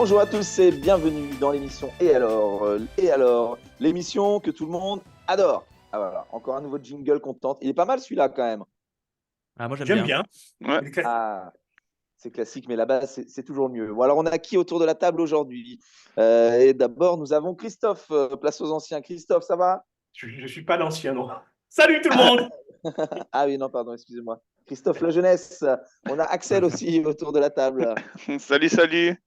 Bonjour à tous et bienvenue dans l'émission Et alors, l'émission que tout le monde adore. Ah voilà, encore un nouveau jingle qu'on tente. Il est pas mal celui-là quand même. Ah, moi, j'aime J'aime bien. bien. Ouais. Il est classique. Ah, c'est classique, mais là-bas, c'est toujours mieux. Bon, alors, on a qui autour de la table aujourd'hui? Et d'abord, nous avons Christophe, place aux anciens. Christophe, ça va? Je suis pas l'ancien, non. Salut tout le monde. Ah oui, non, pardon, excusez-moi. Christophe, la jeunesse. On a Axel aussi autour de la table. Salut.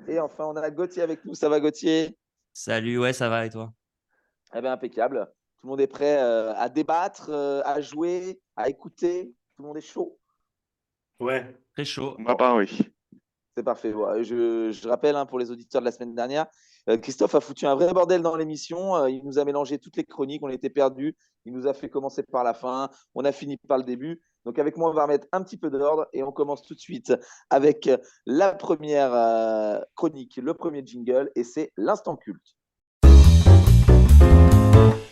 Et enfin, on a Gauthier avec nous. Ça va, Gauthier? Salut, ouais, ça va et toi? Eh bien, impeccable. Tout le monde est prêt à débattre, à jouer, à écouter. Tout le monde est chaud. Ouais. Très chaud. Ma part, oui. C'est parfait. Voilà. Je rappelle pour les auditeurs de la semaine dernière, Christophe a foutu un vrai bordel dans l'émission. Il nous a mélangé toutes les chroniques. On était perdus. Il nous a fait commencer par la fin. On a fini par le début. Donc, avec moi, on va remettre un petit peu d'ordre et on commence tout de suite avec la première chronique, le premier jingle, et c'est l'instant culte.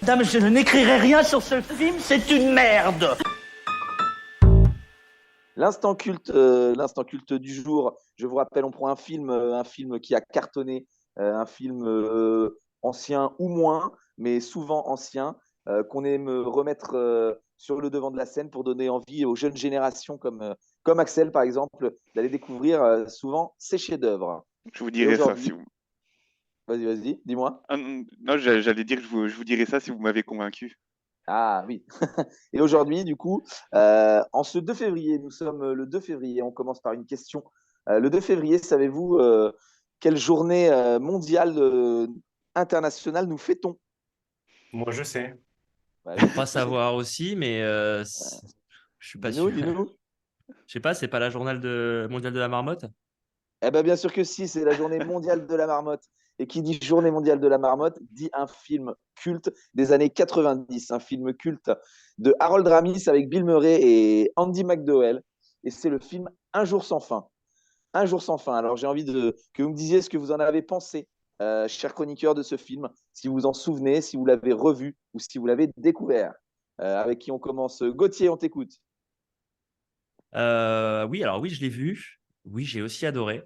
Madame, je n'écrirai rien sur ce film, c'est une merde. L'instant culte du jour. Je vous rappelle, on prend un film qui a cartonné, un film ancien ou moins, mais souvent ancien, qu'on aime remettre sur le devant de la scène pour donner envie aux jeunes générations comme Axel, par exemple, d'aller découvrir souvent ses chefs-d'œuvre. Je vous dirai ça si vous. Vas-y, dis-moi. Ah, non, j'allais dire que je vous dirai ça si vous m'avez convaincu. Ah oui. Et aujourd'hui, du coup, en ce 2 février, nous sommes le 2 février, on commence par une question. Le 2 février, savez-vous quelle journée mondiale internationale nous fêtons? Moi, je sais. Ouais, Je crois savoir aussi, mais je suis pas sûr. dis-nous. Je sais pas, c'est pas la journée mondiale de la marmotte? Eh bien, bien sûr que si, c'est la journée mondiale de la marmotte. Et qui dit journée mondiale de la marmotte, dit un film culte des années 90, un film culte de Harold Ramis avec Bill Murray et Andy McDowell. Et c'est le film Un jour sans fin. Un jour sans fin. Alors, j'ai envie que vous me disiez ce que vous en avez pensé, chers chroniqueurs de ce film, si vous vous en souvenez, si vous l'avez revu ou si vous l'avez découvert. Avec qui on commence? Gauthier, on t'écoute. Oui, alors oui, je l'ai vu. Oui, j'ai aussi adoré.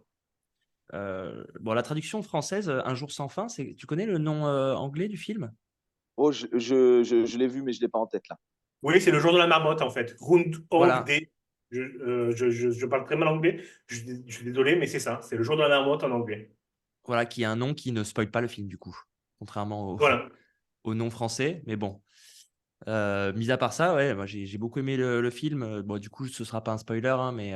Bon, la traduction française, Un jour sans fin, tu connais le nom anglais du film? Oh, je l'ai vu, mais je ne l'ai pas en tête là. Oui, c'est le jour de la marmotte, en fait. Groundhog Voilà, Day. Je parle très mal anglais. Je suis désolé, mais c'est ça. C'est le jour de la marmotte en anglais. voilà, qui est un nom qui ne spoile pas le film du coup, contrairement Voilà. au nom français. Mais bon, mis à part ça, ouais, moi j'ai beaucoup aimé le film. Bon, du coup, ce sera pas un spoiler, hein, mais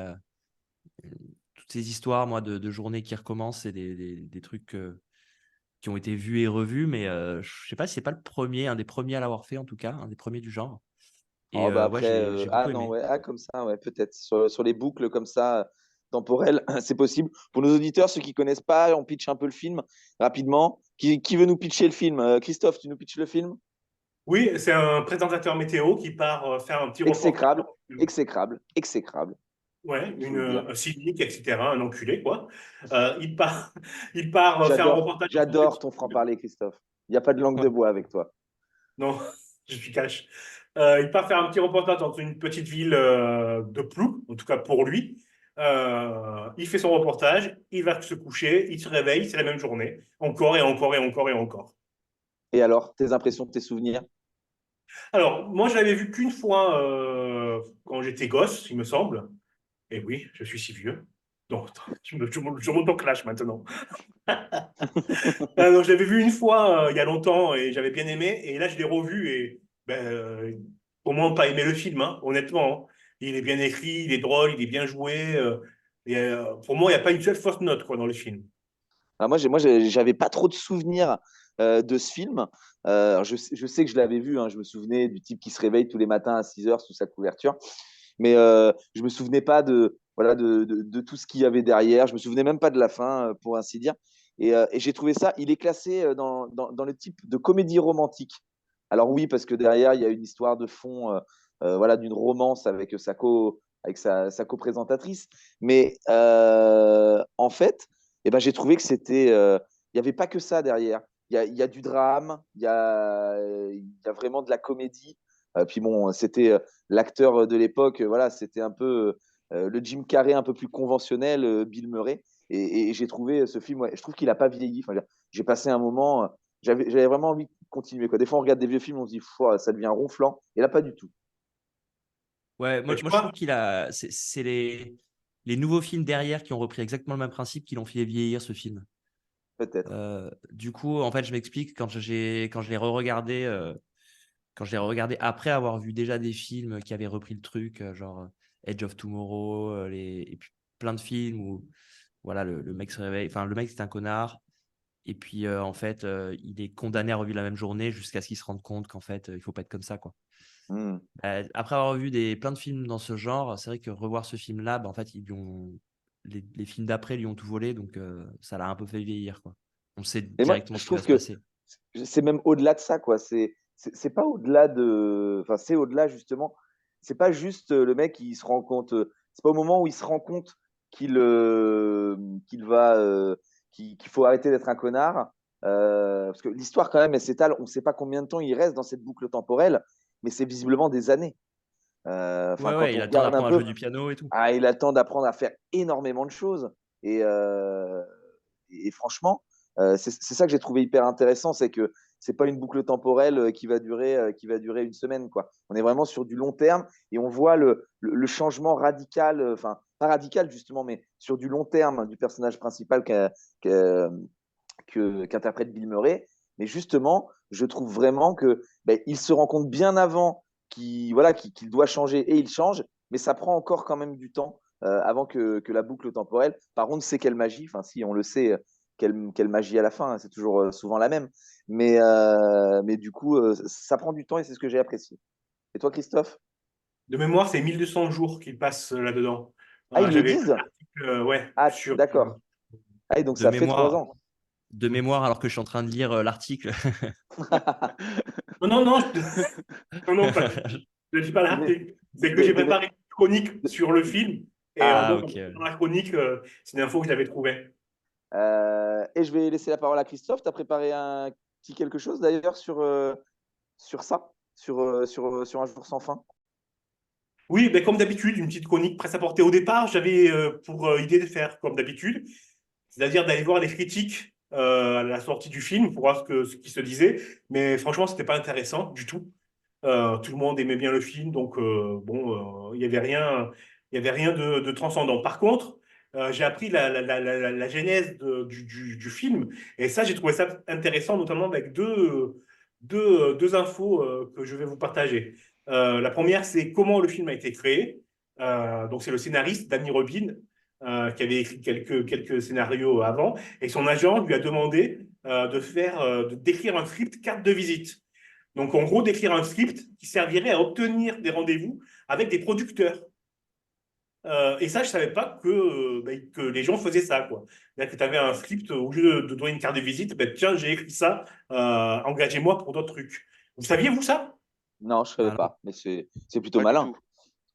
toutes ces histoires, moi, de journées qui recommencent, c'est des trucs qui ont été vus et revus, mais je sais pas si c'est pas le premier, un des premiers à l'avoir fait en tout cas, un des premiers du genre. Et Oh, bah ouais, après, j'ai beaucoup non, aimé. ouais, comme ça, ouais, peut-être. Sur les boucles comme ça, temporelles, c'est possible. Pour nos auditeurs, ceux qui ne connaissent pas, on pitch un peu le film rapidement. Qui veut nous pitcher le film? Christophe, tu nous pitches le film? Oui, c'est un présentateur météo qui part faire un petit reportage. Exécrable, exécrable, Ouais, il faut le dire. un cynique, etc., un enculé, quoi. Il part, il part faire un reportage dans une J'adore petite ton ville. franc-parler, Christophe. Il n'y a pas de langue de bois avec toi. Non, je suis cash. Il part faire un petit reportage dans une petite ville de Plou, en tout cas pour lui. Il fait son reportage, il va se coucher, il se réveille, c'est la même journée. Encore et encore et encore et encore. Et alors, tes impressions, tes souvenirs? Alors, moi, je l'avais vu qu'une fois quand j'étais gosse, il me semble. Et oui, je suis si vieux. Donc, je monte au clash maintenant. Donc, je l'avais vu une fois il y a longtemps et j'avais bien aimé. Et là, je l'ai revu et pour moi, pas aimé le film, hein, honnêtement. Hein. Il est bien écrit, il est drôle, il est bien joué. Pour moi, il n'y a pas une seule fausse note quoi, dans le film. Alors moi, j'avais pas trop de souvenirs de ce film. Alors je sais que je l'avais vu, hein, je me souvenais du type qui se réveille tous les matins à 6 heures sous sa couverture, mais je me souvenais pas voilà, de tout ce qu'il y avait derrière. Je me souvenais même pas de la fin, pour ainsi dire. Et j'ai trouvé ça, il est classé dans le type de comédie romantique. Alors oui, parce que derrière, il y a une histoire de fond, voilà, d'une romance avec sa co-présentatrice. Mais en fait, eh ben, j'ai trouvé que il n'y avait pas que ça derrière. Il y a du drame, il y a vraiment de la comédie. Puis bon, c'était l'acteur de l'époque, voilà, c'était un peu le Jim Carrey un peu plus conventionnel, Bill Murray. Et j'ai trouvé ce film, ouais, je trouve qu'il n'a pas vieilli. Enfin, j'ai passé un moment, j'avais vraiment envie de continuer, quoi. Des fois, on regarde des vieux films, on se dit, ça devient ronflant. Et là, pas du tout, Ouais, Mais moi, tu moi je trouve vois, qu'il a. C'est les nouveaux films derrière qui ont repris exactement le même principe qui l'ont fait vieillir ce film. peut-être. Du coup, en fait, je m'explique, quand je l'ai re-regardé, après avoir vu déjà des films qui avaient repris le truc, genre Edge of Tomorrow, et puis plein de films où voilà, le mec se réveille, enfin le mec c'est un connard, et puis en fait il est condamné à revivre la même journée jusqu'à ce qu'il se rende compte qu'en fait il faut pas être comme ça, quoi. Hmm. Après avoir vu plein de films dans ce genre, c'est vrai que revoir ce film-là, en fait les films d'après lui ont tout volé, donc ça l'a un peu fait vieillir, quoi. On sait Et moi, directement je ce qui va trouve se que passer. c'est même au-delà de ça, quoi. C'est pas au-delà de. Enfin, c'est au-delà, justement. C'est pas juste le mec qui se rend compte. C'est pas au moment où il se rend compte qu'il qu'il va. Qu'il faut arrêter d'être un connard. Parce que l'histoire, quand même, elle s'étale. On ne sait pas combien de temps il reste dans cette boucle temporelle, mais c'est visiblement des années. Enfin, Ouais, quand ouais, on il a le temps regarde un d'apprendre à peu, jouer du piano et tout. il a le temps d'apprendre à faire énormément de choses. Et franchement, c'est ça que j'ai trouvé hyper intéressant, c'est que c'est pas une boucle temporelle qui va durer une semaine, quoi. On est vraiment sur du long terme et on voit le changement radical, enfin pas radical justement, mais sur du long terme du personnage principal qu'interprète Bill Murray. Mais justement, je trouve vraiment que il se rend compte bien avant qu'il doit changer et il change, mais ça prend encore quand même du temps avant que la boucle temporelle. Par contre, c'est quelle magie, enfin si on le sait, quelle magie à la fin, hein, c'est toujours souvent la même. Mais du coup, ça prend du temps et c'est ce que j'ai apprécié. Et toi, Christophe? de mémoire, c'est 1200 jours qu'il passe là-dedans. Ah, ils le J'avais lu disent? un article, ouais, Ah, sur. d'accord. Ah, et donc De ça fait 3 ans. mémoire, alors que je suis en train de lire l'article. Non, non, non, non, non, je ne dis pas Mais, l'article. C'est que de, j'ai de, préparé une chronique de- sur le film. Et Ah, donc, ok. dans la chronique, c'est une info que j'avais trouvée. et je vais laisser la parole à Christophe. Tu as préparé un petit quelque chose d'ailleurs sur ça, sur Un jour sans fin. Oui, ben, comme d'habitude, une petite chronique presse à porter au départ. J'avais pour idée de faire comme d'habitude, c'est-à-dire d'aller voir les critiques à la sortie du film pour voir ce qui se disait. Mais franchement, c'était pas intéressant du tout. Tout le monde aimait bien le film, donc bon, il y avait rien de transcendant. Par contre, j'ai appris la genèse du film, et ça, j'ai trouvé ça intéressant, notamment avec deux infos que je vais vous partager. La première, c'est comment le film a été créé. Donc, c'est le scénariste, Danny Robin, qui avait écrit quelques scénarios avant, et son agent lui a demandé d'écrire un script carte de visite. Donc, en gros, d'écrire un script qui servirait à obtenir des rendez-vous avec des producteurs. Et ça, je ne savais pas que les gens faisaient ça, quoi. C'est-à-dire que tu avais un script, au lieu de donner une carte de visite, ben, tiens, j'ai écrit ça, engagez-moi pour d'autres trucs. Vous saviez, vous, ça? Non, je ne savais Ah, pas, mais c'est plutôt Pas du malin.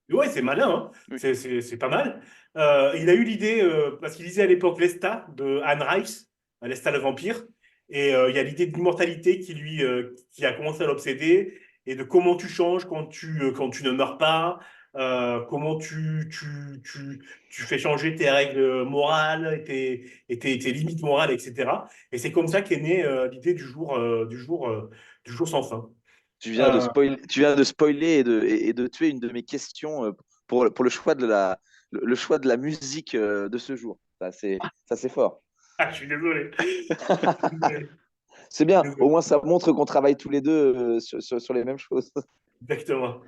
tout. Ouais, c'est malin, hein. Oui. C'est pas mal. Il a eu l'idée, parce qu'il lisait à l'époque Lesta de Anne Rice, Lesta le vampire, et il y a l'idée d'immortalité qui a commencé à l'obséder, et de comment tu changes quand tu ne meurs pas, comment tu fais changer tes règles morales tes limites morales, etc. Et c'est comme ça qu'est née l'idée du jour sans fin. Euh, Tu viens de spoiler et de tuer une de mes questions pour le choix le choix de la musique de ce jour. Ça, c'est fort. ah, je suis désolé. C'est bien, au Désolé. moins ça montre qu'on travaille tous les deux sur les mêmes choses. Exactement.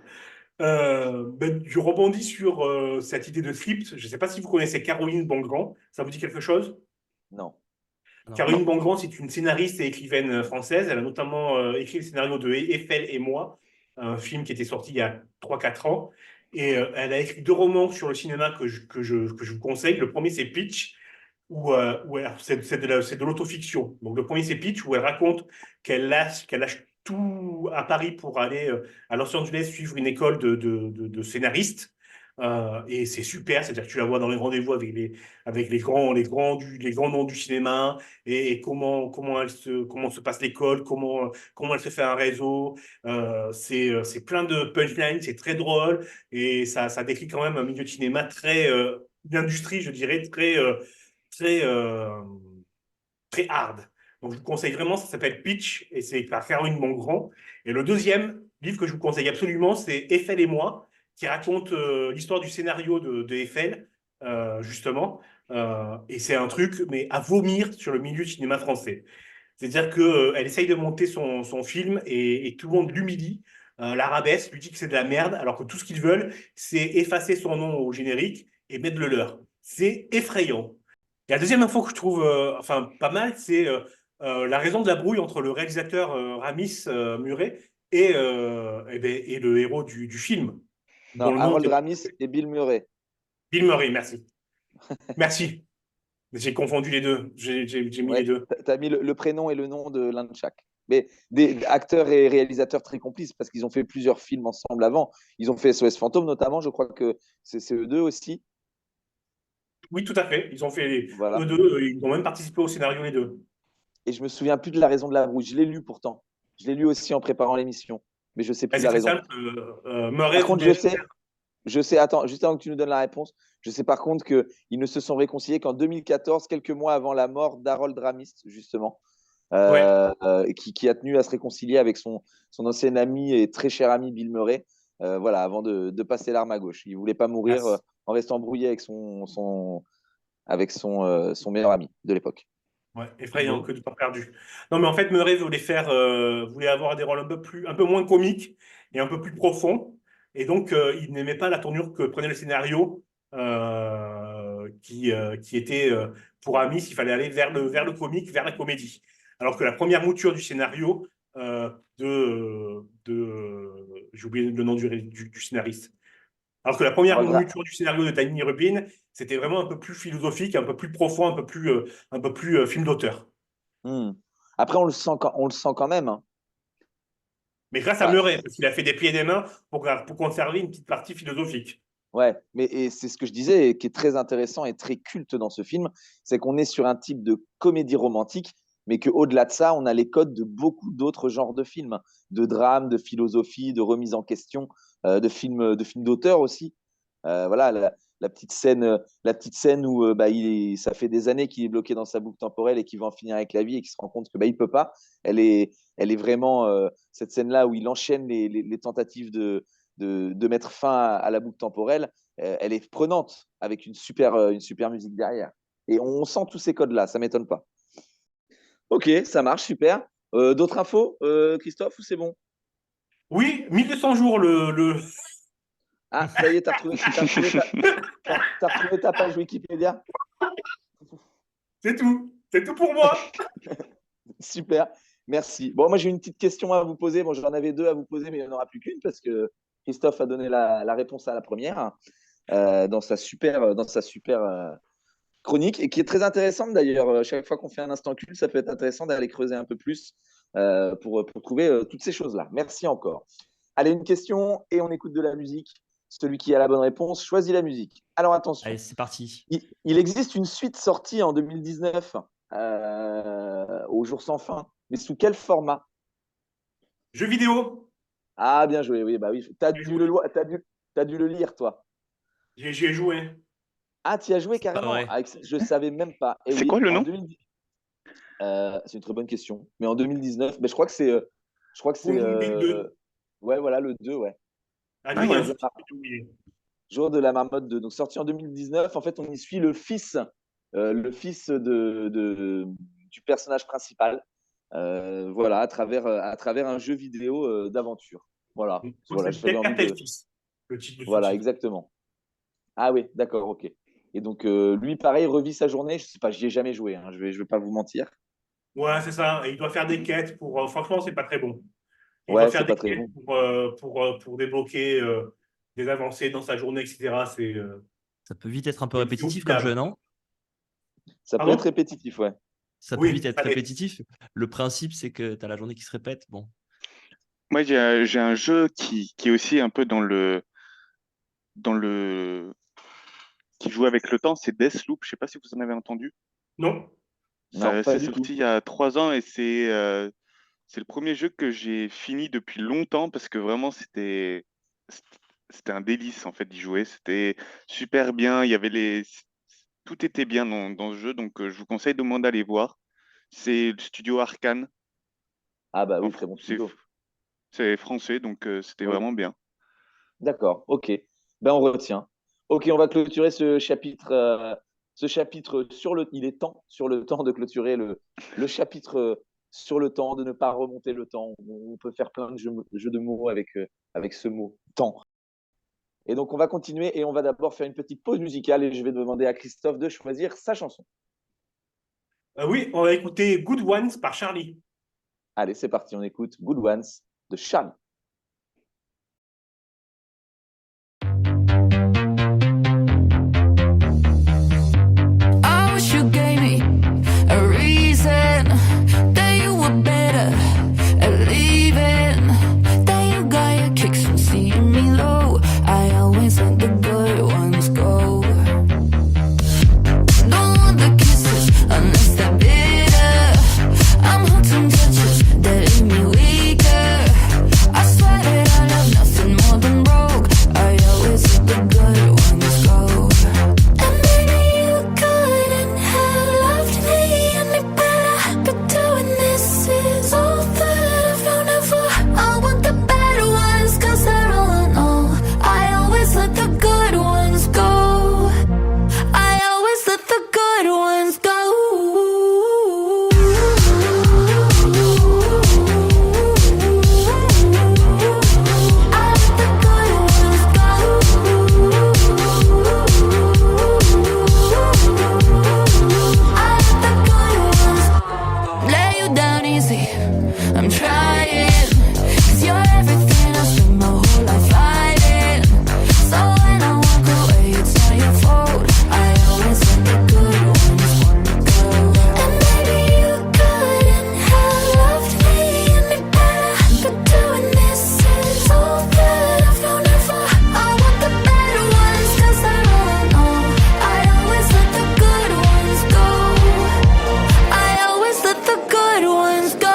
Ben, je rebondis sur cette idée de script. Je ne sais pas si vous connaissez Caroline Bongrand. Ça vous dit quelque chose? Non. non. Caroline Bongrand, c'est une scénariste et écrivaine française. Elle a notamment écrit le scénario de Eiffel et moi, un film qui était sorti il y a 3 4 ans. Et elle a écrit 2 romans sur le cinéma que je vous conseille. Le premier, c'est Pitch, c'est de l'autofiction. Donc, le premier, c'est Pitch, où elle raconte qu'elle lâche tout à Paris pour aller à Los Angeles suivre une école de scénaristes. Et c'est super, c'est-à-dire que tu la vois dans les rendez-vous avec les grands noms du cinéma et comment se passe l'école, comment elle se fait un réseau. C'est plein de punchlines, c'est très drôle et ça décrit quand même un milieu de cinéma une industrie, je dirais, très très, très hard. Donc, je vous conseille vraiment, ça s'appelle Pitch et c'est par Caroline Mongrand. Et le deuxième livre que je vous conseille absolument, c'est Eiffel et moi, qui raconte l'histoire du scénario de Eiffel, justement. Et c'est un truc, mais à vomir sur le milieu du cinéma français. C'est-à-dire qu'elle essaye de monter son film et tout le monde l'humilie, l'arabaisse, lui dit que c'est de la merde, alors que tout ce qu'ils veulent, c'est effacer son nom au générique et mettre le leur. C'est effrayant. Et la deuxième info que je trouve enfin, pas mal, c'est la raison de la brouille entre le réalisateur Ramis Muret et le héros du film, dont Non, le nom Harold était Ramis et Bill Murray. Bill Murray, merci. Merci. J'ai confondu les deux. J'ai mis les Ouais, deux. tu as mis le prénom et le nom de l'un de chaque. Mais des acteurs et réalisateurs très complices parce qu'ils ont fait plusieurs films ensemble avant. Ils ont fait SOS Fantôme notamment, je crois que c'est eux deux aussi. Oui, tout à fait. Ils ont fait eux Voilà. deux, ils ont même participé au scénario les deux. Et je me souviens plus de la raison de la brouille. Je l'ai lu pourtant. Je l'ai lu aussi en préparant l'émission, mais je sais Ben, plus c'est la très raison. simple. Murray Par contre, voulait. attends, juste avant que tu nous donnes la réponse, je sais par contre qu'ils ne se sont réconciliés qu'en 2014, quelques mois avant la mort d'Harold Ramis, justement, Ouais. qui a tenu à se réconcilier avec son ancien ami et très cher ami Bill Murray, voilà, avant de passer l'arme à gauche. Il ne voulait pas mourir Merci. en restant brouillé avec son meilleur ami de l'époque. Ouais, effrayant que du temps perdu. Non, mais en fait, Murray voulait avoir des rôles un peu moins comiques et un peu plus profonds. Et donc, il n'aimait pas la tournure que prenait le scénario, qui était pour Amis, il fallait aller vers le comique, vers la comédie. Alors que la première mouture du scénario j'ai oublié le nom du scénariste. Alors que la première Harold Ra- mouture du scénario de Danny Rubin, c'était vraiment un peu plus philosophique, un peu plus profond, un peu plus film d'auteur. Hmm. Après, on le sent quand même, hein. Mais grâce à Enfin, Murray, parce qu'il a fait des pieds et des mains pour conserver une petite partie philosophique. ouais, mais et c'est ce que je disais, et qui est très intéressant et très culte dans ce film, c'est qu'on est sur un type de comédie romantique, mais qu'au-delà de ça, on a les codes de beaucoup d'autres genres de films, de drame, de philosophie, de remise en question, de films d'auteur aussi. Voilà, la petite scène où ça fait des années qu'il est bloqué dans sa boucle temporelle et qu'il va en finir avec la vie et qu'il se rend compte que il peut pas. Elle est vraiment cette scène-là où il enchaîne les tentatives de mettre fin à la boucle temporelle. Elle est prenante avec une super musique derrière. Et on sent tous ces codes-là, ça m'étonne pas. Ok, ça marche, super. D'autres infos, Christophe, ou c'est bon? Oui, 1200 jours Ah, ça y est, t'as retrouvé ta page Wikipédia. C'est tout. C'est tout pour moi. Super, merci. Bon, moi j'ai une petite question à vous poser. Bon, j'en avais deux à vous poser, mais il n'y en aura plus qu'une parce que Christophe a donné la réponse à la première dans sa super chronique et qui est très intéressante d'ailleurs. Chaque fois qu'on fait un instant culte, ça peut être intéressant d'aller creuser un peu plus pour trouver toutes ces choses-là. Merci encore. Allez, une question et on écoute de la musique. Celui qui a la bonne réponse choisit la musique. Alors attention, Allez, c'est parti. il existe une suite sortie en 2019 au jour sans fin, mais sous quel format? Jeux vidéo. Ah, bien joué, oui, bah oui. J'ai joué. T'as dû le lire, toi. J'y ai joué. Ah, tu y as joué C'est pas carrément. vrai. Ah, je ne savais même pas. Et C'est quoi oui, le en nom? 2010, c'est une très bonne question. Mais en 2019, mais je crois que c'est, Vous oubliez deux. ouais, voilà, le 2 ouais. Ah Adrien, ouais. j'ai oublié. Jour de la marmotte 2. Donc, sorti en 2019. En fait, on y suit le fils du personnage principal. Voilà, à travers un jeu vidéo d'aventure. Voilà, C'est j'avais envie Tel de. Fils, le titre de ce Voilà, titre. exactement. Ah oui, d'accord, ok. Et donc, lui, pareil, revit sa journée. Je sais pas, j'y ai jamais joué, hein, je vais pas vous mentir. Ouais, c'est ça. Et il doit faire des quêtes pour. Franchement, c'est pas très bon. Il doit Ouais, c'est faire des pas très quêtes bon. pour débloquer des avancées dans sa journée, etc. Ça peut vite être un peu C'est au répétitif comme jeu, final. non? Ça peut être Pardon? répétitif, ouais. Ça peut vite Oui, être allez. répétitif. Le principe, c'est que tu as la journée qui se répète. Bon, Moi, j'ai un jeu qui est aussi un peu dans le, qui joue avec le temps, c'est Deathloop. Je sais pas si vous en avez entendu. Non? Non, pas C'est du tout. sorti il y a 3 ans et c'est le premier jeu que j'ai fini depuis longtemps parce que vraiment c'était un délice en fait d'y jouer. C'était super bien. Il y avait tout était bien dans ce jeu, donc je vous conseille de moins d'aller voir. C'est le studio Arkane. Ah bah En oui, fr- très bon C'est studio. c'est français, donc c'était Oui, vraiment bien. d'accord, ok. Ben on retient. Ok, on va clôturer ce chapitre sur le. Il est temps, sur le temps, de clôturer le chapitre sur le temps, de ne pas remonter le temps. On peut faire plein de jeux de mots avec ce mot temps. Et donc on va continuer et on va d'abord faire une petite pause musicale et je vais demander à Christophe de choisir sa chanson. Oui, on va écouter Good Ones par Charlie. Allez, c'est parti, on écoute Good Ones de Charlie. I wish you gave me a reason that you were better at leaving. That you got your kicks from seeing me low. I always let the good ones go. Don't want the kisses unless they're bitter. I'm hunting touches that leave me weaker. I swear that I love nothing more than broke. I always let the good ones go. And maybe you couldn't have loved me any better, but doing this is all that I've known it for. I want the bad ones, 'cause they're all I know. I always let the good ones go. I always let the good ones go. I let the good ones go. I let the good ones lay you down easy. I'm trying, 'cause you're everything I spent my whole life fighting. So when I walk away, it's not your fault. I always let the good ones go. And maybe you couldn't have loved me any better, but doing this is all that I've known it for. I want the better ones, 'cause they're all I know. I always let the good ones go. I always let the good ones go.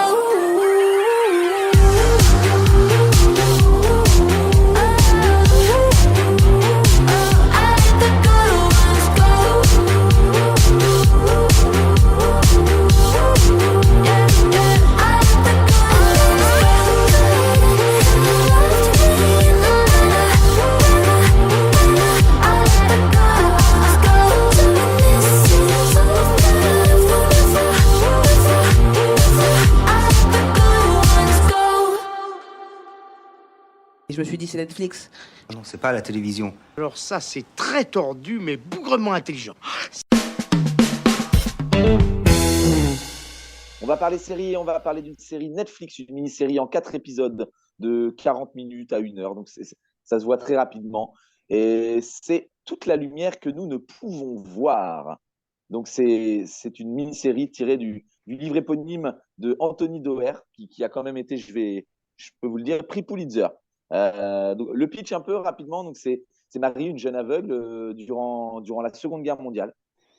Et je me suis dit, c'est Netflix. Non, c'est pas la télévision. Alors ça, c'est très tordu, mais bougrement intelligent. On va parler série, on va parler d'une série Netflix, une mini-série en 4 épisodes de 40 minutes à 1 heure. Donc ça se voit très rapidement. Et c'est toute la lumière que nous ne pouvons voir. Donc c'est une mini-série tirée du livre éponyme de Anthony Doerr, qui a quand même été, je peux vous le dire, prix Pulitzer. Donc, le pitch un peu rapidement, donc c'est Marie, une jeune aveugle, durant la Seconde Guerre mondiale.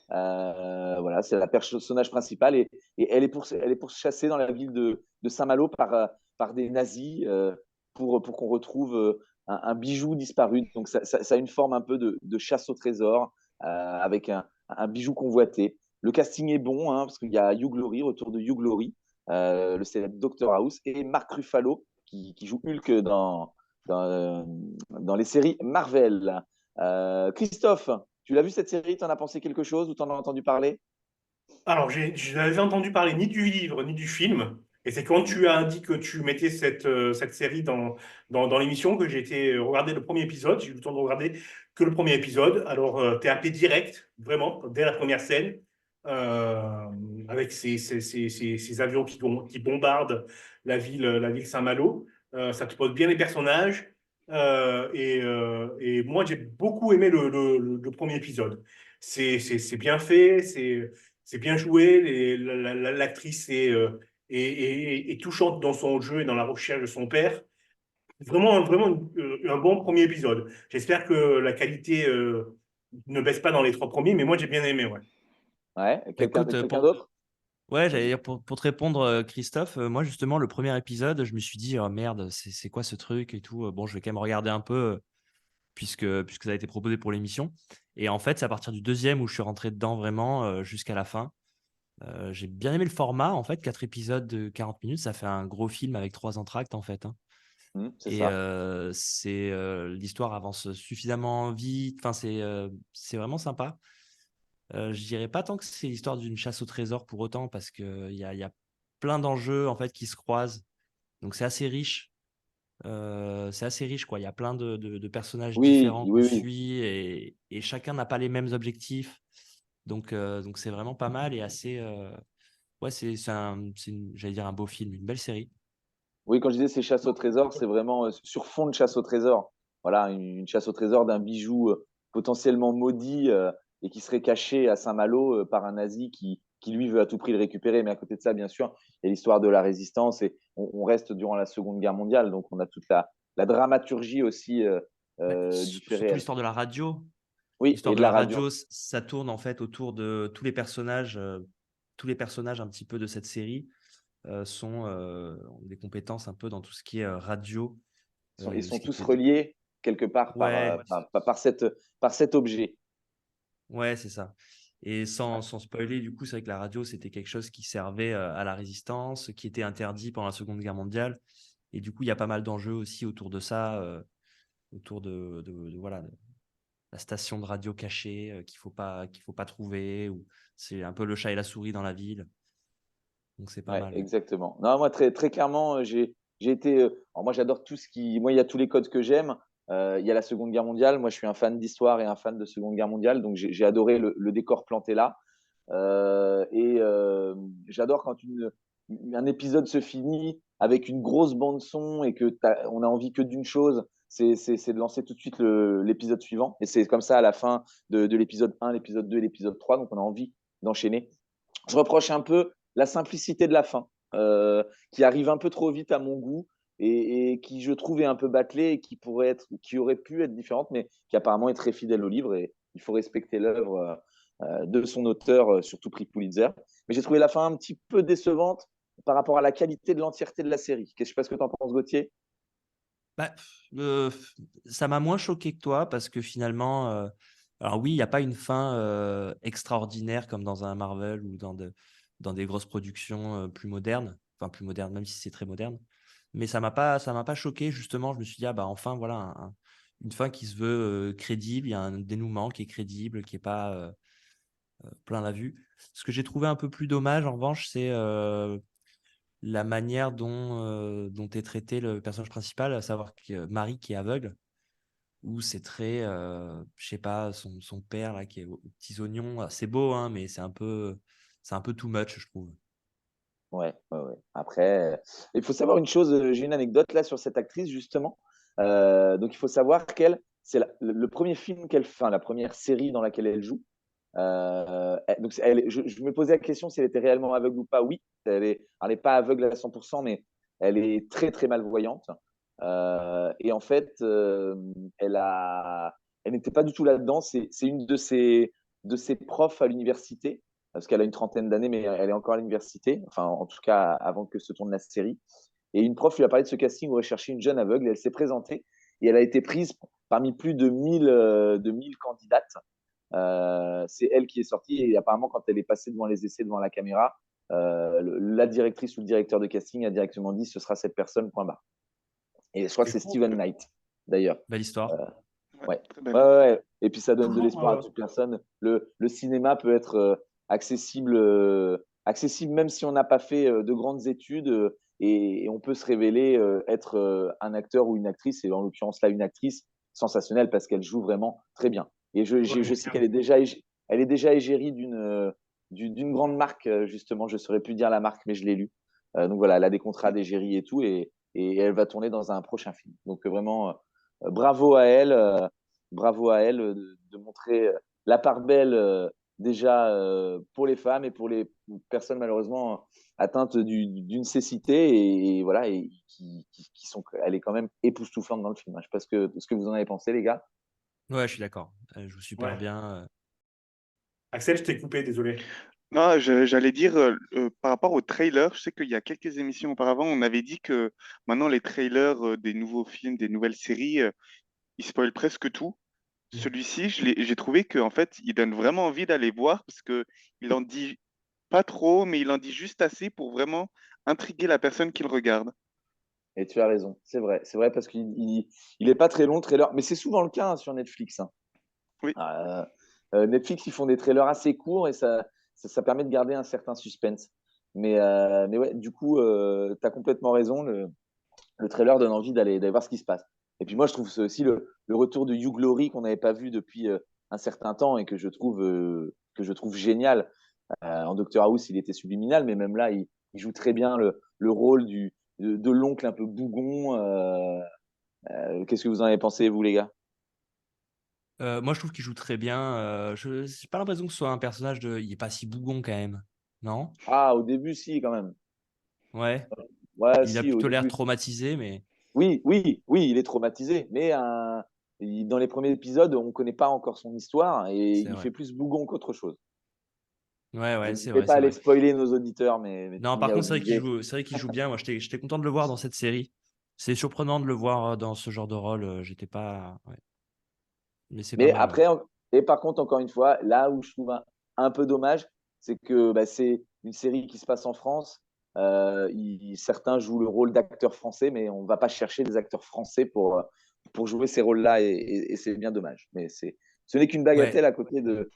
Voilà, c'est la personnage principale et elle est pourchassée dans la ville de Saint-Malo par des nazis, pour qu'on retrouve un bijou disparu. Donc ça a une forme un peu de chasse au trésor, avec un bijou convoité. Le casting est bon, hein, parce qu'il y a Hugh Laurie, retour de Hugh Laurie, le célèbre Dr House, et Mark Ruffalo qui joue Hulk dans les séries Marvel. Christophe, tu l'as vu cette série? T'en as pensé quelque chose ou t'en as entendu parler? Alors, je n'avais entendu parler ni du livre ni du film. Et c'est quand tu as dit que tu mettais cette série dans l'émission que j'ai été regarder le premier épisode. J'ai eu le temps de regarder que le premier épisode. Alors, t'es happé direct, vraiment, dès la première scène, avec ces avions qui bombardent la ville Saint-Malo. Ça te pose bien les personnages. Et moi, j'ai beaucoup aimé le premier épisode. C'est bien fait, c'est bien joué. L'actrice est touchante dans son jeu et dans la recherche de son père. Vraiment, vraiment un bon premier épisode. J'espère que la qualité ne baisse pas dans les 3 premiers, mais moi, j'ai bien aimé. Ouais. Ouais, quelqu'un Écoute, d'autre? Ouais, j'allais dire pour te répondre, Christophe, moi justement le premier épisode, je me suis dit: «Oh merde, c'est quoi ce truc et tout?» Bon, je vais quand même regarder un peu, puisque ça a été proposé pour l'émission. Et en fait, c'est à partir du deuxième où je suis rentré dedans vraiment jusqu'à la fin. J'ai bien aimé le format, en fait, 4 épisodes de 40 minutes, ça fait un gros film avec 3 entr'actes, en fait, hein. C'est Et ça. l'histoire avance suffisamment vite, enfin, c'est vraiment sympa. Je dirais pas tant que c'est l'histoire d'une chasse au trésor pour autant, parce qu'il y a plein d'enjeux, en fait, qui se croisent. Donc, c'est assez riche. Quoi. Il y a plein de personnages Oui, différents qu'on oui, oui. suit et chacun n'a pas les mêmes objectifs. Donc c'est vraiment pas mal et assez. Ouais, j'allais dire un beau film, une belle série. Oui, quand je disais c'est chasse au trésor, c'est vraiment sur fond de chasse au trésor. Voilà, une chasse au trésor d'un bijou potentiellement maudit et qui serait caché à Saint-Malo par un nazi qui, lui, veut à tout prix le récupérer. Mais à côté de ça, bien sûr, il y a l'histoire de la résistance et on reste durant la Seconde Guerre mondiale. Donc, on a toute la dramaturgie aussi Bah, du fait surtout réel. l'histoire de la radio. Oui, L'histoire et de de la la radio. radio, ça tourne en fait autour de tous les personnages un petit peu de cette série ont des compétences un peu dans tout ce qui est radio, Ils ce sont qui tous fait. reliés quelque part Ouais, par cet objet. ouais, c'est ça. Et sans spoiler, du coup, c'est vrai que la radio, c'était quelque chose qui servait à la résistance, qui était interdit pendant la Seconde Guerre mondiale. Et du coup, il y a pas mal d'enjeux aussi autour de ça, autour voilà, de la station de radio cachée qu'il faut pas trouver, ou c'est un peu le chat et la souris dans la ville. Donc c'est pas Ouais, mal. Ouais. exactement. Non, moi, très, très clairement, j'ai été. Alors moi, j'adore tout ce qui. Moi, il y a tous les codes que j'aime. Il y a la Seconde Guerre mondiale. Moi, je suis un fan d'histoire et un fan de Seconde Guerre mondiale. Donc, j'ai adoré le décor planté là. J'adore quand un épisode se finit avec une grosse bande-son et on a envie que d'une chose, c'est de lancer tout de suite l'épisode suivant. Et c'est comme ça à la fin de l'épisode 1, l'épisode 2 et l'épisode 3. Donc, on a envie d'enchaîner. Je reproche un peu la simplicité de la fin, qui arrive un peu trop vite à mon goût et qui, je trouve, est un peu bâclée et qui aurait pu être différente, mais qui apparemment est très fidèle au livre. Et il faut respecter l'œuvre de son auteur, surtout prix Pulitzer. Mais j'ai trouvé la fin un petit peu décevante par rapport à la qualité de l'entièreté de la série. Je ne sais pas ce que tu en penses, Gauthier. Bah, ça m'a moins choqué que toi parce que finalement, alors oui, il n'y a pas une fin extraordinaire comme dans un Marvel ou dans des grosses productions plus modernes, enfin plus modernes, même si c'est très moderne. Mais ça m'a pas choqué justement. Je me suis dit ah bah enfin voilà une fin qui se veut crédible. Il y a un dénouement qui est crédible, qui est pas plein la vue. Ce que j'ai trouvé un peu plus dommage en revanche, c'est la manière dont est traité le personnage principal, à savoir que Marie qui est aveugle, où c'est très, je sais pas, son père là qui est aux petits oignons, c'est beau, hein, mais c'est un peu too much, je trouve. Ouais, ouais, ouais. Après, il faut savoir une chose, j'ai une anecdote là sur cette actrice justement. Donc il faut savoir qu'elle, c'est le premier film qu'elle fait, enfin, la première série dans laquelle elle joue. Donc je me posais la question si elle était réellement aveugle ou pas. Oui, elle est pas aveugle à 100%, mais elle est très très malvoyante. Et en fait, elle n'était pas du tout là-dedans. C'est une de ses profs à l'université, parce qu'elle a une trentaine d'années, mais elle est encore à l'université, enfin en tout cas avant que se tourne la série. Et une prof lui a parlé de ce casting où elle cherchait une jeune aveugle, et elle s'est présentée, et elle a été prise parmi plus de 1000 candidates. C'est elle qui est sortie, et apparemment quand elle est passée devant les essais, devant la caméra, la directrice ou le directeur de casting a directement dit ce sera cette personne, point barre. Et je crois que C'est c'est fou. Steven Knight, d'ailleurs. Belle histoire. Ouais, Ouais. très Ouais, belle. ouais, ouais. Et puis ça donne de Toujours, l'espoir à toute personne. Le cinéma peut être accessible même si on n'a pas fait de grandes études, et on peut se révéler être un acteur ou une actrice, et en l'occurrence là une actrice sensationnelle parce qu'elle joue vraiment très bien. Et je sais qu'elle est déjà égérie d'une grande marque, justement. Je ne saurais plus dire la marque, mais je l'ai lu. Donc voilà, elle a des contrats d'égérie et tout, et elle va tourner dans un prochain film. Donc vraiment, bravo à elle. Bravo à elle de montrer la part belle, déjà pour les femmes et pour les personnes malheureusement atteintes d'une cécité, et voilà, et qui sont, elle est quand même époustouflante dans le film. Je ne sais pas ce que vous en avez pensé, les gars. Ouais, je suis d'accord. Elle joue super Ouais. bien. Axel, je t'ai coupé, désolé. Non, j'allais dire, par rapport au trailer, je sais qu'il y a quelques émissions auparavant, on avait dit que maintenant les trailers des nouveaux films, des nouvelles séries, il spoil presque tout. Celui-ci, j'ai trouvé qu'en fait, il donne vraiment envie d'aller voir parce que il en dit pas trop, mais il en dit juste assez pour vraiment intriguer la personne qui le regarde. Et tu as raison, c'est vrai parce qu'il est pas très long le trailer, mais c'est souvent le cas, hein, sur Netflix, hein. Oui. Netflix, ils font des trailers assez courts et ça permet de garder un certain suspense. Mais ouais, du coup, tu as complètement raison. Le trailer donne envie d'aller voir ce qui se passe. Et puis moi, je trouve que c'est aussi le retour de Hugh Laurie qu'on n'avait pas vu depuis un certain temps et que je trouve génial. En Doctor House, il était subliminal, mais même là, il joue très bien le rôle de l'oncle un peu bougon. Qu'est-ce que vous en avez pensé, vous, les gars? Moi, je trouve qu'il joue très bien. Je n'ai pas l'impression que ce soit un personnage de. Il est pas si bougon quand même, non? Ah, au début, si, quand même. Ouais. Ouais, Il a si, au plutôt l'air début. traumatisé, mais Oui, oui, oui, il est traumatisé, mais dans les premiers épisodes, on ne connaît pas encore son histoire et c'est il vrai. fait plus bougon qu'autre chose. Ouais, Je ouais, ne c'est vais vrai, pas c'est aller vrai. spoiler nos auditeurs, mais Non, par Mia contre, obligé. c'est vrai qu'il joue bien. Moi, j'étais content de le voir dans cette série. C'est surprenant de le voir dans ce genre de rôle. J'étais pas. Ouais. Mais c'est pas Mais mal, ouais. après, et par contre, encore une fois, là où je trouve un peu dommage, c'est que bah, c'est une série qui se passe en France. Certains jouent le rôle d'acteurs français, mais on ne va pas chercher des acteurs français pour jouer ces rôles-là, et c'est bien dommage. Mais ce n'est qu'une Ouais. bagatelle à côté de,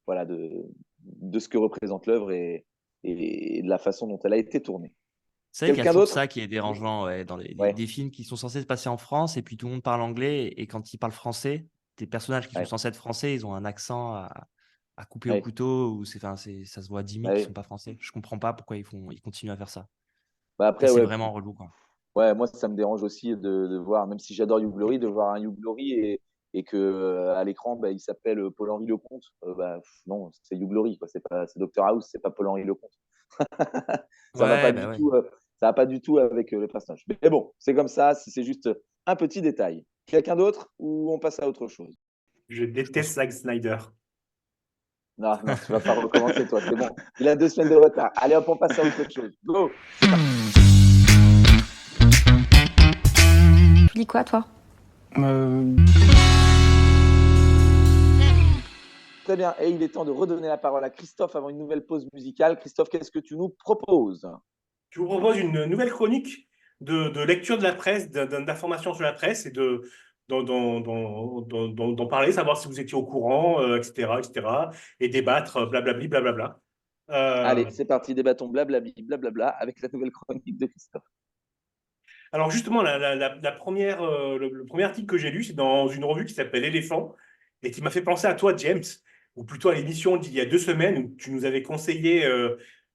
voilà, de ce que représente l'œuvre et de la façon dont elle a été tournée. C'est vrai qu'il y a Quelqu'un toujours d'autre? ça qui est dérangeant, ouais, dans Ouais, des films qui sont censés se passer en France et puis tout le monde parle anglais et quand ils parlent français, des personnages qui sont ouais, censés être français, ils ont un accent à couper au ouais, couteau ou ça se voit à 10 000 qu'ils ouais. sont pas français. Je comprends pas pourquoi ils continuent à faire ça. Bah Et après, c'est ouais, vraiment relou, quoi. ouais, moi, ça me dérange aussi de voir, même si j'adore Hugh Laurie, de voir un Hugh Laurie et que à l'écran, bah, il s'appelle Paul-Henri Lecomte. Bah, non, c'est Hugh Laurie, quoi. C'est Dr House, c'est pas Paul-Henri Lecomte. Ça va pas Ouais, bah du ouais. tout, ça va pas du tout avec le personnage. Mais bon, c'est comme ça, c'est juste un petit détail. Quelqu'un d'autre ou on passe à autre chose? Je Je pense. déteste Zack Snyder. Non, non, tu vas pas recommencer, toi, c'est bon. Il a 2 semaines de retard. Allez hop, on passe à autre chose. Go, c'est parti. Tu lis quoi, toi? Très bien, et il est temps de redonner la parole à Christophe avant une nouvelle pause musicale. Christophe, qu'est-ce que tu nous proposes? Je vous propose une nouvelle chronique de lecture de la presse, d'informations sur la presse et d'en parler, savoir si vous étiez au courant, etc., etc., et débattre, blablabli, blablabla. Allez, c'est parti, débattons blablabli, blablabla avec la nouvelle chronique de Christophe. Alors justement, la première, le premier article que j'ai lu, c'est dans une revue qui s'appelle Éléphant et qui m'a fait penser à toi, James, ou plutôt à l'émission d'il y a 2 semaines où tu nous avais conseillé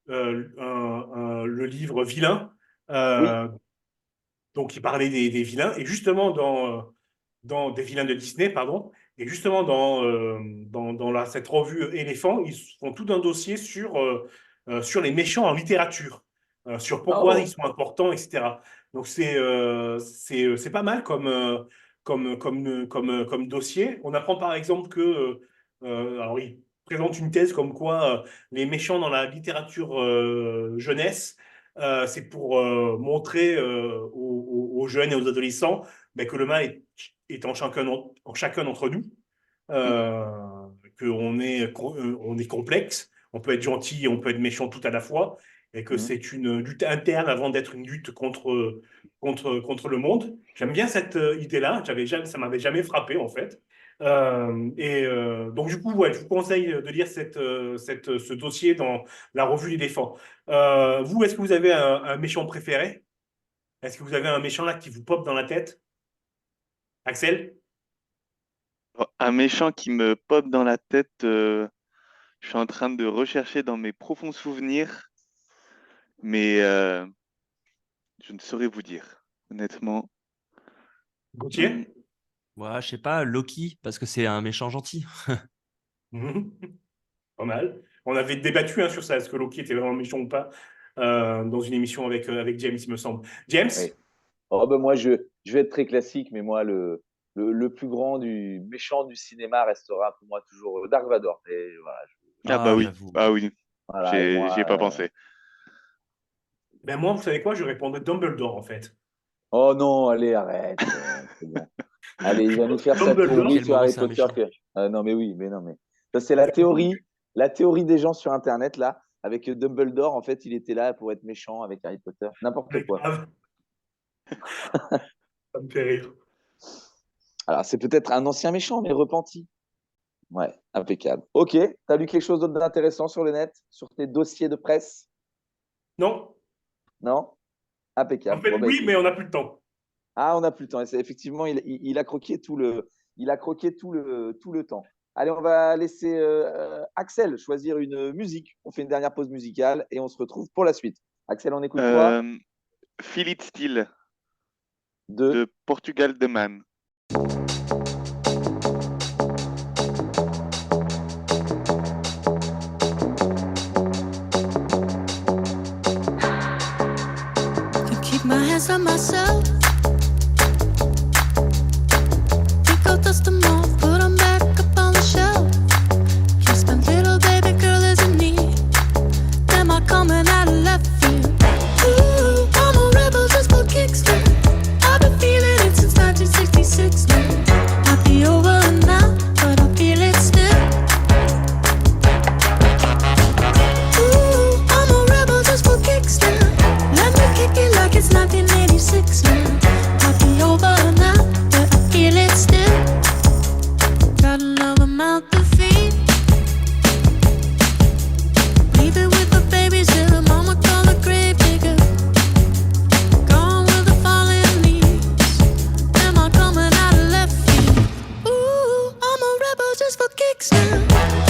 le livre Vilain, Oui, euh, donc il parlait des vilains, et justement dans des vilains de Disney, pardon, et justement cette revue Éléphant, ils font tout un dossier sur les méchants en littérature, sur pourquoi ils oh, sont importants, etc. Donc c'est pas mal comme dossier. On apprend par exemple que, alors il présente une thèse comme quoi les méchants dans la littérature jeunesse, c'est pour montrer aux jeunes et aux adolescents ben, que le mal est en chacun d'entre nous, oui, euh, on est complexe, on peut être gentil et on peut être méchant tout à la fois, et que mhm, c'est une lutte interne avant d'être une lutte contre le monde. J'aime bien cette idée-là, ça m'avait jamais frappé en fait. Donc du coup, ouais, je vous conseille de lire ce dossier dans la revue L'éléphant. Vous, est-ce que vous avez un méchant préféré? Est-ce que vous avez un méchant là qui vous pop dans la tête? Axel? Un méchant qui me pop dans la tête, je suis en train de rechercher dans mes profonds souvenirs, mais je ne saurais vous dire, honnêtement. Hmm. Gauthier? Ouais, je sais pas, Loki, parce que c'est un méchant gentil. Mhm. Pas mal. On avait débattu hein, sur ça, est-ce que Loki était vraiment méchant ou pas, dans une émission avec James, il me semble. James? oui. Oh, ben moi, je vais être très classique, mais moi, le plus grand du méchant du cinéma restera pour moi toujours Dark Vador. Et voilà, Ah bah Ah, oui, j'avoue. ah oui, voilà, et j'y ai moi, pas pensé. Ben moi, vous savez quoi, je répondais Dumbledore en fait. oh non, allez, arrête, c'est bon. Allez, il va nous faire sa Dumbledore. théorie Quel sur moment Harry c'est un Potter. méchant. Non, mais oui, mais non, mais ça, c'est la théorie des gens sur Internet, là, avec Dumbledore. En fait, il était là pour être méchant avec Harry Potter. N'importe Mais quoi. grave. Ça me fait rire. Alors, c'est peut-être un ancien méchant, mais repenti. Ouais, impeccable. Ok, t'as lu quelque chose d'autre d'intéressant sur le net, sur tes dossiers de presse? Non? Non? En Impeccable. fait, Bon, bah, oui, écoute. mais on n'a plus de temps. Ah, on n'a plus le temps. Et effectivement, il a croqué tout le temps. Allez, on va laisser Axel choisir une musique. On fait une dernière pause musicale et on se retrouve pour la suite. Axel, on écoute quoi? Feel It Still De de Portugal The Man. Can keep my hands on myself. Pick up, dust them off, put them back up on the shelf. Yes, my little baby girl is in need. Am I coming out of left field? Ooh, I'm a rebel just for kicks now. I've been feeling it since 1966 now. Might be over now, but I feel it still. Ooh, I'm a rebel just for kicks now. Let me kick it like it's 1986 now. Might be over now, but I feel it still. Got another mouth to feed. Leave it with the babies till the mama call the grave digger. Gone with the falling leaves. Am I coming out of left field? Ooh, I'm a rebel just for kicks now.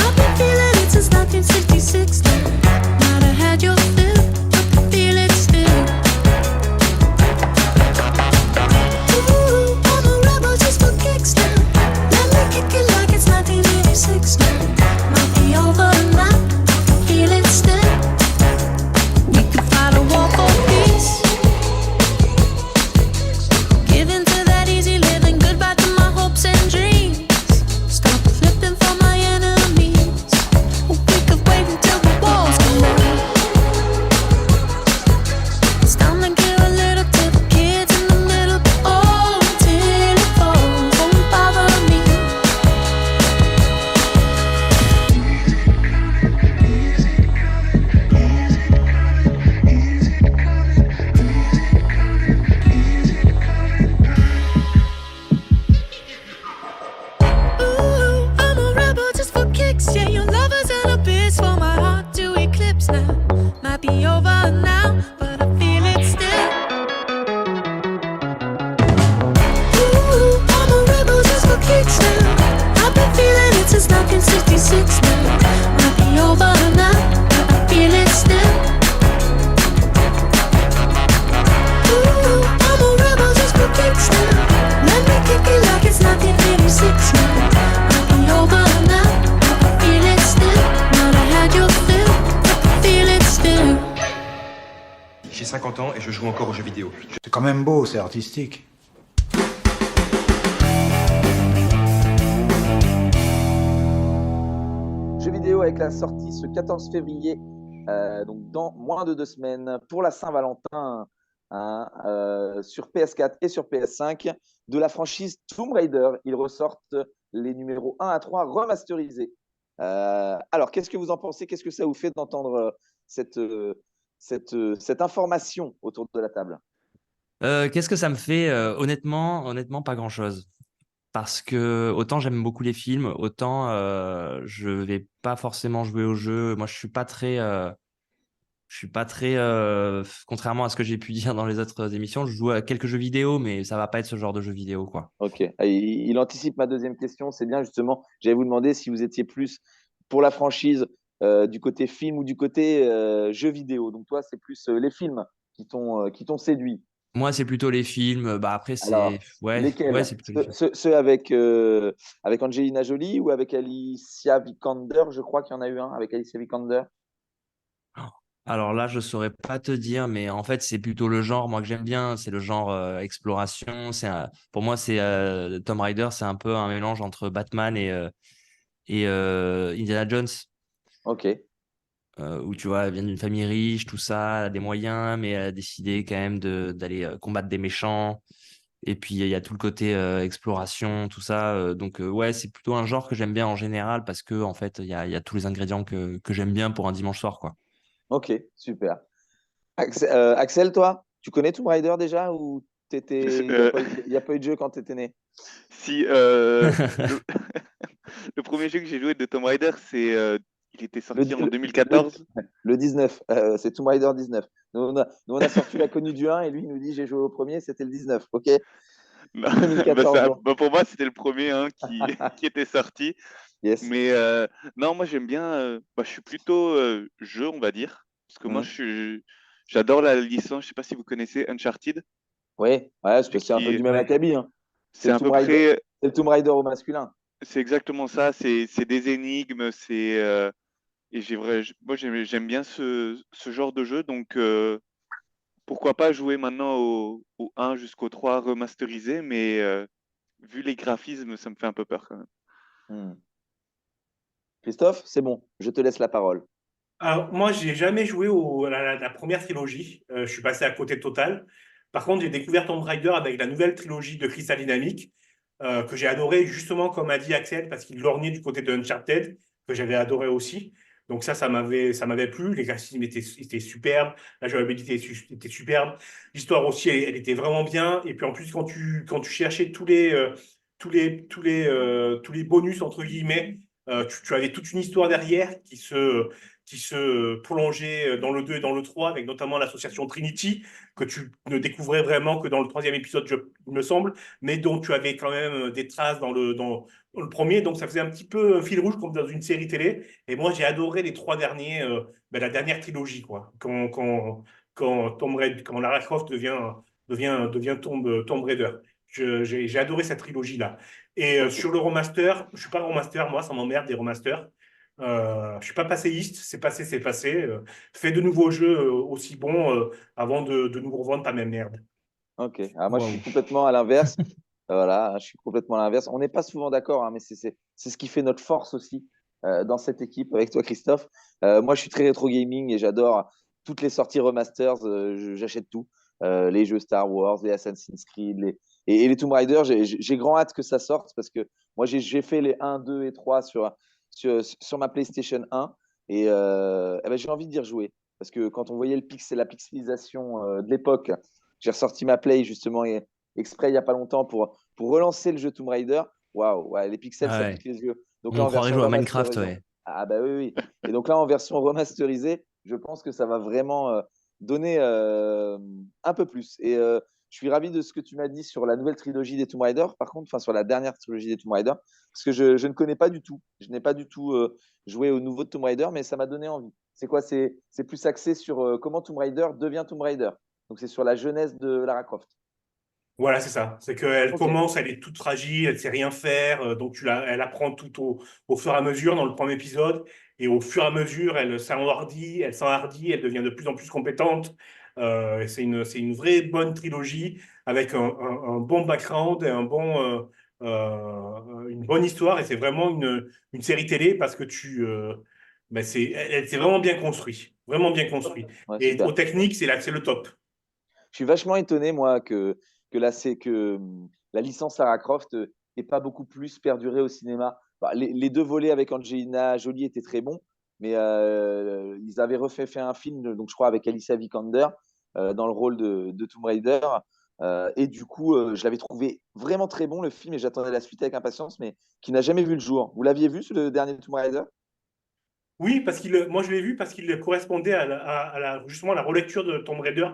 I've been feeling it since 1966 now. Might have had your fill, but I feel it still. Ooh, I'm a rebel just for kicks now. Let me kick it like it's 1986 now. Might be over now, I feel it still. We could fight a war for peace. Giving to that easy living, goodbye to my hopes and dreams. Stop flipping for my enemies. We could wait until the walls come down. It's time to give a little to the kids in the middle. Oh, till it falls, won't bother me. Ooh, I'm a rebel just for kicks. Yeah, your love is an abyss for my heart to eclipse now. Might be over now, but I feel it still. Ooh, I'm a rebel just for kicks now. I've been feeling it since 1966 now. Might be over now, but I feel it still. Ooh, I'm a rebel just for kicks now. Let me kick it like it's 1986 now. Might be over now, but I feel it still. Might have had your fill, but I feel it still. J'ai 50 ans et je joue encore aux jeux vidéo. C'est quand même beau, c'est artistique. jeux vidéo avec la sortie ce 14 février, donc dans moins de 2 semaines, pour la Saint-Valentin, hein, sur PS4 et sur PS5, de la franchise Tomb Raider. Ils ressortent les numéros 1 à 3 remasterisés. Alors, qu'est-ce que vous en pensez? Qu'est-ce que ça vous fait d'entendre cette information autour de la table? Qu'est-ce que ça me fait? Honnêtement, pas grand-chose. Parce que autant j'aime beaucoup les films, autant je vais pas forcément jouer au jeu. Moi, je suis pas très, contrairement à ce que j'ai pu dire dans les autres émissions, je joue à quelques jeux vidéo, mais ça va pas être ce genre de jeu vidéo, quoi. Ok. Il anticipe ma deuxième question. C'est bien, justement. J'allais vous demander si vous étiez plus pour la franchise du côté film ou du côté jeu vidéo. Donc, toi, c'est plus les films qui t'ont séduit. Moi, c'est plutôt les films. Bah après, Alors, ouais, lesquels? c'est plutôt les films. Ceux avec Angelina Jolie ou avec Alicia Vikander? Je crois qu'il y en a eu un avec Alicia Vikander. Alors là, je saurais pas te dire, mais en fait, c'est plutôt le genre, moi, que j'aime bien. C'est le genre exploration. Pour moi, Tomb Raider, c'est un peu un mélange entre Batman et Indiana Jones. Ok. Où tu vois, elle vient d'une famille riche, tout ça, elle a des moyens, mais elle a décidé quand même d'aller combattre des méchants. Et puis, il y a tout le côté exploration, tout ça. Donc, ouais, c'est plutôt un genre que j'aime bien en général parce que, en fait, il y a tous les ingrédients que j'aime bien pour un dimanche soir, quoi. Ok, super. Axel, toi, tu connais Tomb Raider déjà ou il n'y a Euh, pas eu, y a pas eu de jeu quand tu étais né? si le premier jeu que j'ai joué de Tomb Raider, il était Le, sorti en le, le, 2014. le 19, c'est Tomb Raider 19. Nous, on a sorti la connue du 1 et lui, il nous dit j'ai joué au premier, c'était le 19. Ok? Non, bah, 2014, donc. pour moi, c'était le premier hein, qui était sorti. Yes. Mais non, moi j'aime bien. Je suis plutôt jeu, on va dire, parce que moi Hmm. j'adore la licence. Je sais pas si vous connaissez Uncharted, Oui, ouais, parce que et c'est un peu qui du même Ouais. acabit, hein. C'est c'est le à Tomb peu Raider, près, c'est le Tomb Raider au masculin. c'est exactement ça. C'est des énigmes, et moi j'aime bien ce genre de jeu. Donc pourquoi pas jouer maintenant au 1 jusqu'au 3 remasterisé, mais vu les graphismes, ça me fait un peu peur quand même. Hmm. Christophe, c'est bon, je te laisse la parole. Alors, moi, j'ai jamais joué la première trilogie. Je suis passé à côté total. Par contre, j'ai découvert Tomb Raider avec la nouvelle trilogie de Crystal Dynamics, que j'ai adoré, justement, comme a dit Axel, parce qu'il lorgnait du côté de Uncharted, que j'avais adoré aussi. Donc ça m'avait plu. Les graphismes étaient superbes. La jouabilité était superbe. L'histoire aussi, elle était vraiment bien. Et puis en plus, quand tu cherchais tous les bonus, entre guillemets, tu avais toute une histoire derrière qui se prolongeait dans le 2 et dans le 3, avec notamment l'association Trinity, que tu ne découvrais vraiment que dans le troisième épisode, il me semble, mais dont tu avais quand même des traces dans le premier. Donc ça faisait un petit peu un fil rouge comme dans une série télé. Et moi, j'ai adoré les trois derniers, la dernière trilogie, quoi. Quand Lara Croft devient Tomb Raider. J'ai adoré cette trilogie-là. Et Ok. sur le remaster, je suis pas remaster, moi, ça m'emmerde des remasters. Je suis pas passéiste, c'est passé, c'est passé. Fais de nouveaux jeux aussi bons avant de nous revendre ta même merde. Ok. Alors moi, je suis Waouh. complètement à l'inverse. Voilà, je suis complètement à l'inverse. On n'est pas souvent d'accord, hein, mais c'est ce qui fait notre force aussi dans cette équipe avec toi, Christophe. Moi, je suis très rétro gaming et j'adore toutes les sorties remasters. J'achète tout. Les jeux Star Wars, les Assassin's Creed, et les Tomb Raider. J'ai grand hâte que ça sorte parce que moi, j'ai fait les 1, 2 et 3 sur ma PlayStation 1 et eh ben, j'ai envie d'y rejouer. Parce que quand on voyait la pixelisation de l'époque, j'ai ressorti ma Play justement exprès il n'y a pas longtemps pour relancer le jeu Tomb Raider. Waouh, ouais, les pixels, Ah ça ouais. pique les yeux. Donc là, On en croirait version jouer à Minecraft, remasterisée. ouais. Ah bah oui, oui. Et donc là, en version remasterisée, je pense que ça va vraiment donner un peu plus. Et je suis ravi de ce que tu m'as dit sur la nouvelle trilogie des Tomb Raider, par contre, enfin sur la dernière trilogie des Tomb Raider, parce que je ne connais pas du tout. Je n'ai pas du tout joué au nouveau Tomb Raider, mais ça m'a donné envie. C'est quoi? C'est plus axé sur comment Tomb Raider devient Tomb Raider. Donc c'est sur la jeunesse de Lara Croft. Voilà, c'est ça. C'est qu'elle Ok. commence, elle est toute fragile, elle sait rien faire, donc elle apprend tout au fur et à mesure dans le premier épisode, et au fur et à mesure, elle s'enhardit, elle devient de plus en plus compétente. C'est une vraie bonne trilogie avec un bon background et une bonne histoire, et c'est vraiment une série télé parce que c'est vraiment bien construit, vraiment bien construit. Ouais, Et super. aux techniques, c'est le top. Je suis vachement étonné, moi, que la licence Lara Croft n'ait pas beaucoup plus perduré au cinéma. Bah, les deux volets avec Angelina Jolie étaient très bons, mais ils avaient fait un film, donc je crois avec Alicia Vikander dans le rôle de Tomb Raider. Et du coup, je l'avais trouvé vraiment très bon, le film, et j'attendais la suite avec impatience, mais qui n'a jamais vu le jour. Vous l'aviez vu, le dernier Tomb Raider? Oui, moi je l'ai vu parce qu'il correspondait justement à la relecture de Tomb Raider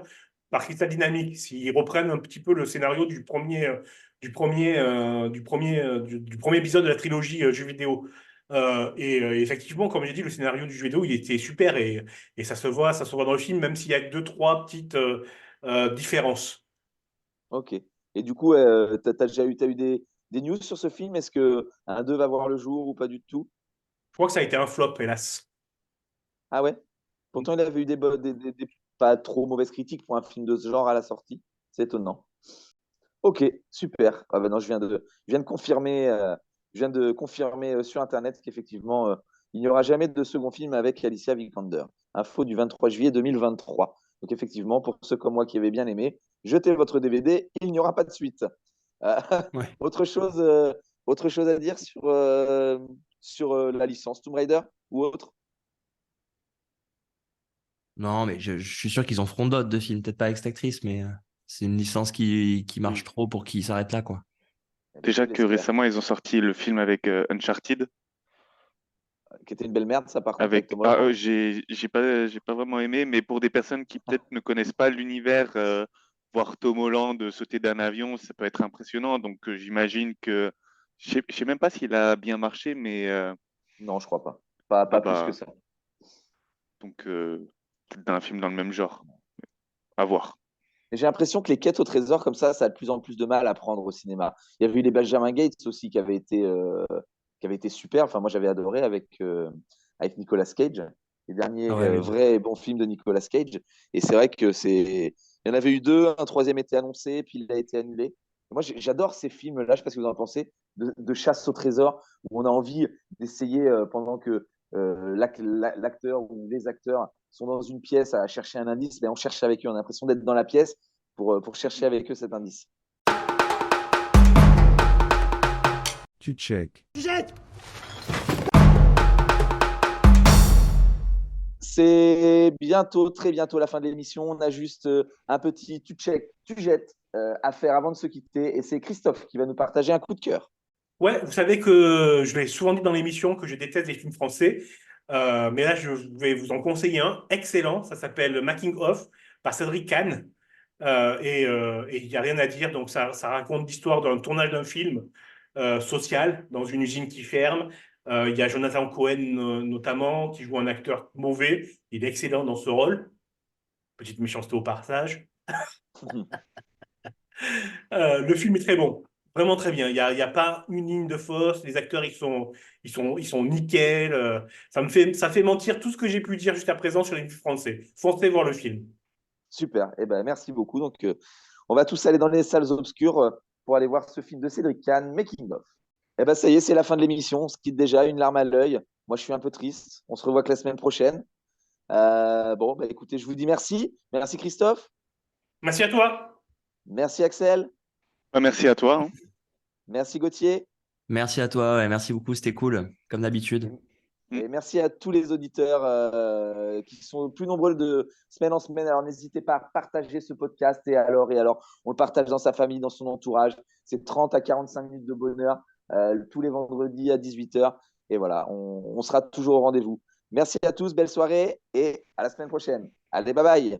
par Crystal Dynamics. S'ils reprennent un petit peu le scénario du premier épisode de la trilogie jeux vidéo. Et effectivement, comme j'ai dit, le scénario du jeu vidéo, il était super et ça se voit dans le film, même s'il y a deux, trois petites différences. Ok. Et du coup, t'as eu des news sur ce film? Est-ce que un 2 va voir le jour ou pas du tout? Je crois que ça a été un flop, hélas. Ah ouais? Pourtant, il avait eu des pas trop mauvaises critiques pour un film de ce genre à la sortie. C'est étonnant. Ok, super. Ah ben non, je viens de confirmer sur Internet qu'effectivement, il n'y aura jamais de second film avec Alicia Vikander. Info du 23 juillet 2023. Donc effectivement, pour ceux comme moi qui avaient bien aimé, jetez votre DVD, il n'y aura pas de suite. Euh, Ouais. autre chose, à dire sur la licence Tomb Raider ou autre? Non, mais je suis sûr qu'ils en feront d'autres de films, peut-être pas avec cette actrice, mais c'est une licence qui marche trop pour qu'ils s'arrêtent là, quoi. Eh ben, Déjà je que l'espère. récemment, ils ont sorti le film avec Uncharted. Qui était une belle merde, ça, par contre, avec Avec Tom Holland. j'ai pas vraiment aimé, mais pour des personnes qui peut-être ne connaissent pas l'univers, voir Tom Holland sauter d'un avion, ça peut être impressionnant. Donc j'imagine que je sais même pas s'il a bien marché, mais Non, je crois pas. Pas plus que bah ça. donc peut-être d'un film dans le même genre. À voir. Et j'ai l'impression que les quêtes au trésor, comme ça a de plus en plus de mal à prendre au cinéma. Il y avait eu les Benjamin Gates aussi qui avaient été super. Enfin, moi, j'avais adoré avec Nicolas Cage, les derniers Ah ouais, mais vrais et bons films de Nicolas Cage. Et c'est vrai que il y en avait eu deux, un troisième était annoncé, puis il a été annulé. Moi, j'adore ces films-là, je ne sais pas ce que vous en pensez, de chasse au trésor, où on a envie d'essayer pendant que l'acteur ou les acteurs sont dans une pièce à chercher un indice, ben on cherche avec eux, on a l'impression d'être dans la pièce pour chercher avec eux cet indice. Tu check. C'est bientôt, très bientôt la fin de l'émission. On a juste un petit tu check, tu jettes à faire avant de se quitter. Et c'est Christophe qui va nous partager un coup de cœur. Ouais, vous savez que je l'ai souvent dit dans l'émission que je déteste les films français. Mais là, je vais vous en conseiller un excellent. Ça s'appelle Making of par Cédric Kahn. Et il n'y a rien à dire. Donc, ça raconte l'histoire d'un tournage d'un film social dans une usine qui ferme. Il y a Jonathan Cohen notamment qui joue un acteur mauvais. Il est excellent dans ce rôle. Petite méchanceté au passage. Le film est très bon, vraiment très bien. Il y a pas une ligne de fausse. Les acteurs, ils sont nickel. Ça fait mentir tout ce que j'ai pu dire jusqu'à présent sur les films français. Foncez voir le film. Super. Eh ben, merci beaucoup. Donc, on va tous aller dans les salles obscures pour aller voir ce film de Cédric Kahn, Making of. Eh ben, ça y est, c'est la fin de l'émission. On se quitte déjà, une larme à l'œil. Moi, je suis un peu triste. On se revoit que la semaine prochaine. Bon, bah, écoutez, je vous dis merci. Merci Christophe. Merci à toi. Merci Axel. Ah, merci à toi, hein. Merci Gauthier. merci à toi, et merci beaucoup, c'était cool, comme d'habitude. Et merci à tous les auditeurs qui sont plus nombreux de semaine en semaine. Alors n'hésitez pas à partager ce podcast et alors, on le partage dans sa famille, dans son entourage. C'est 30 à 45 minutes de bonheur tous les vendredis à 18h. Et voilà, on sera toujours au rendez-vous. Merci à tous, belle soirée et à la semaine prochaine. Allez, bye bye.